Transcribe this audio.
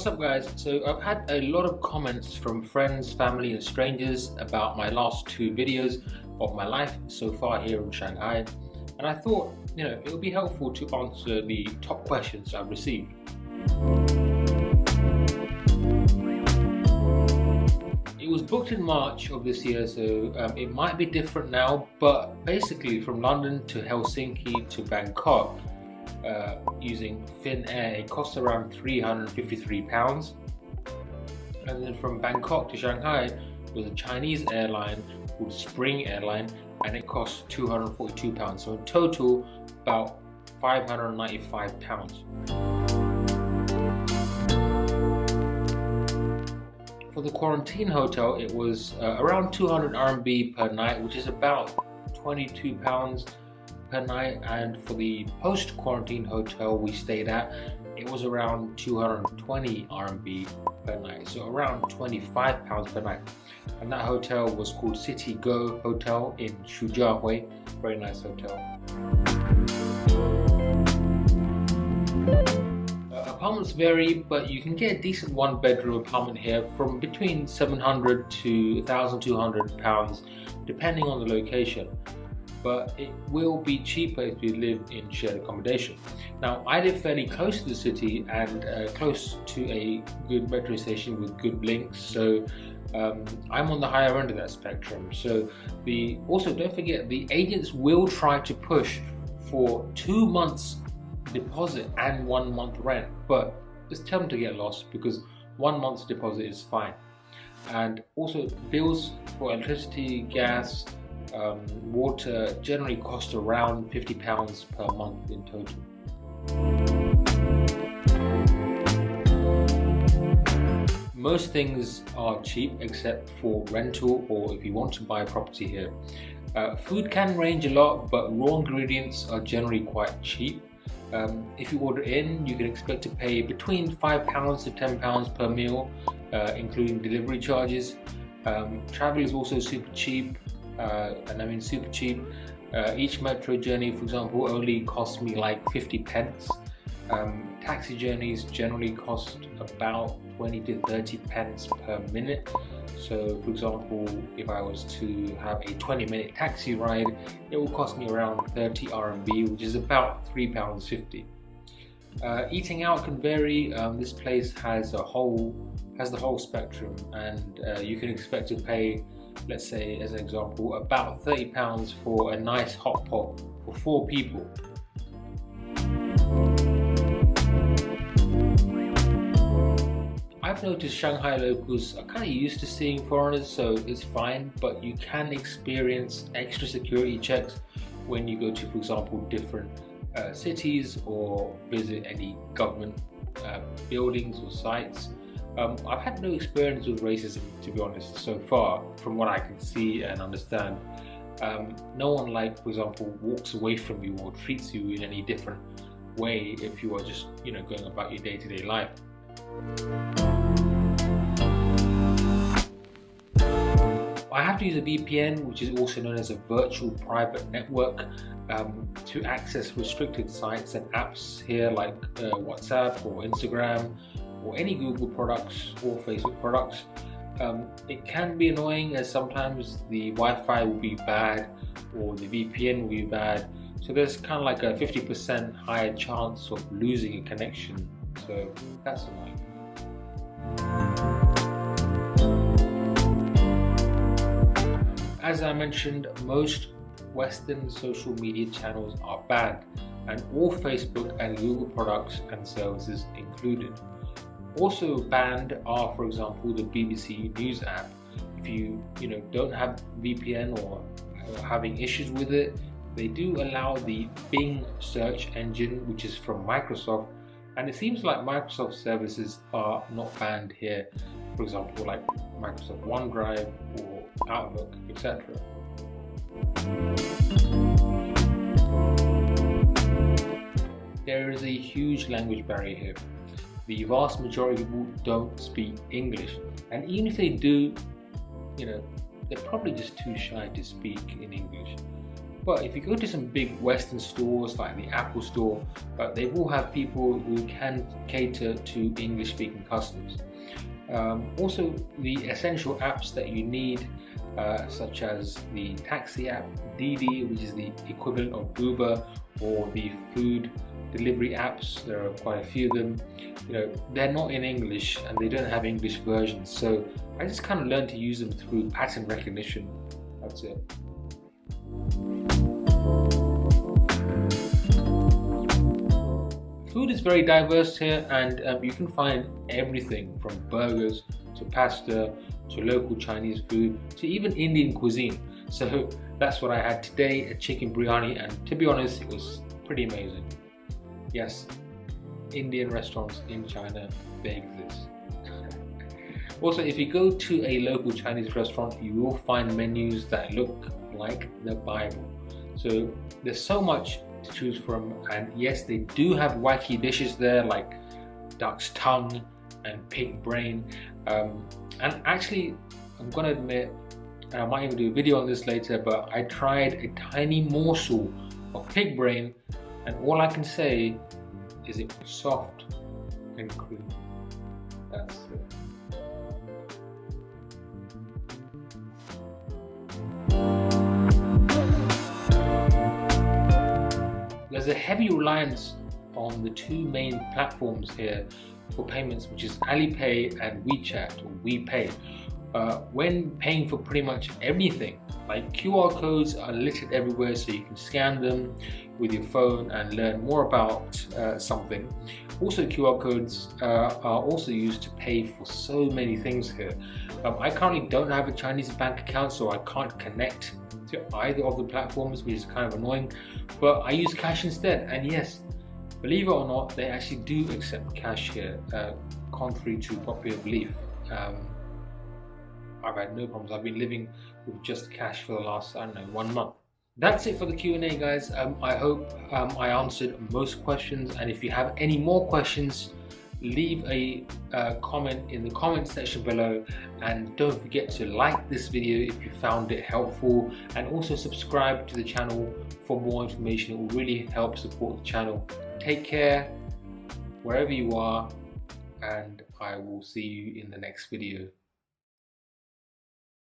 What's up guys? So I've had a lot of comments from friends, family and strangers about my last two videos of my life so far here in Shanghai, and I thought, it would be helpful to answer the top questions I've received. It was booked in March of this year, so it might be different now, but basically from London to Helsinki to Bangkok, using Finnair, it cost around £353, and then from Bangkok to Shanghai was a Chinese airline called Spring Airline, and it cost £242, so in total about £595. For the quarantine hotel, it was around 200 RMB per night, which is about £22 per night, and for the post-quarantine hotel we stayed at, it was around 220 RMB per night, so around £25 per night. And that hotel was called City Go Hotel in Shujiahui. Very nice hotel. Apartments vary, but you can get a decent one-bedroom apartment here from between £700 to £1,200 depending on the location. But it will be cheaper if you live in shared accommodation. Now, I live fairly close to the city and close to a good metro station with good links, so I'm on the higher end of that spectrum. So also don't forget, the agents will try to push for 2 months deposit and 1 month rent, but just tell them to get lost, because 1 month's deposit is fine. And also bills for electricity, gas, water generally cost around £50 per month in total. Most things are cheap except for rental or if you want to buy a property here. Food can range a lot, but raw ingredients are generally quite cheap. If you order in, you can expect to pay between £5 to £10 per meal, including delivery charges. Travel is also super cheap. And I mean super cheap. Each metro journey, for example, only cost me like 50 pence. Taxi journeys generally cost about 20 to 30 pence per minute. So for example, if I was to have a 20-minute taxi ride, it will cost me around 30 RMB, which is about £3.50. Eating out can vary. This place has the whole spectrum, and you can expect to pay, let's say as an example, about £30 for a nice hot pot for 4 people. I've noticed Shanghai locals are kind of used to seeing foreigners, so it's fine, but you can experience extra security checks when you go to, for example, different cities or visit any government buildings or sites. I've had no experience with racism, to be honest, so far, from what I can see and understand. No one, for example, walks away from you or treats you in any different way if you are just, going about your day-to-day life. I have to use a VPN, which is also known as a virtual private network, to access restricted sites and apps here like WhatsApp or Instagram, or any Google products or Facebook products. It can be annoying, as sometimes the Wi-Fi will be bad or the VPN will be bad, so there's kind of like a 50% higher chance of losing a connection, so that's annoying. As I mentioned, most Western social media channels are banned, and all Facebook and Google products and services included. Also banned are, for example, the BBC News app. If you don't have VPN or are having issues with it, they do allow the Bing search engine, which is from Microsoft, and it seems like Microsoft services are not banned here, for example like Microsoft OneDrive or Outlook, etc. There is a huge language barrier here. The vast majority of people don't speak English, and even if they do, they're probably just too shy to speak in English. But if you go to some big Western stores like the Apple Store, they will have people who can cater to English-speaking customers. Also, the essential apps that you need, such as the taxi app Didi, which is the equivalent of Uber, or the food delivery apps. There are quite a few of them. They're not in English and they don't have English versions, so I just kind of learned to use them through pattern recognition. That's it. Food is very diverse here, and you can find everything from burgers to pasta to local Chinese food to even Indian cuisine. So that's what I had today, a chicken biryani, and to be honest, it was pretty amazing. Yes, Indian restaurants in China, they exist. Also, if you go to a local Chinese restaurant, you will find menus that look like the Bible. So there's so much to choose from, and yes, they do have wacky dishes there like duck's tongue and pig brain, and actually I'm gonna admit, and I might even do a video on this later, but I tried a tiny morsel of pig brain, and all I can say is it was soft and creamy. That's it. There's a heavy reliance on the two main platforms here for payments, which is Alipay and WeChat or WePay. When paying for pretty much everything, like QR codes are littered everywhere, so you can scan them with your phone and learn more about something. Also, QR codes are also used to pay for so many things here. I currently don't have a Chinese bank account, so I can't connect to either of the platforms, which is kind of annoying, but I use cash instead. And yes, believe it or not, they actually do accept cash here, contrary to popular belief. I've had no problems. I've been living with just cash for the last, 1 month. That's it for the Q&A, guys. I hope I answered most questions, and if you have any more questions, leave a comment in the comment section below, and don't forget to like this video if you found it helpful, and also subscribe to the channel for more information. It will really help support the channel. Take care wherever you are, and I will see you in the next video.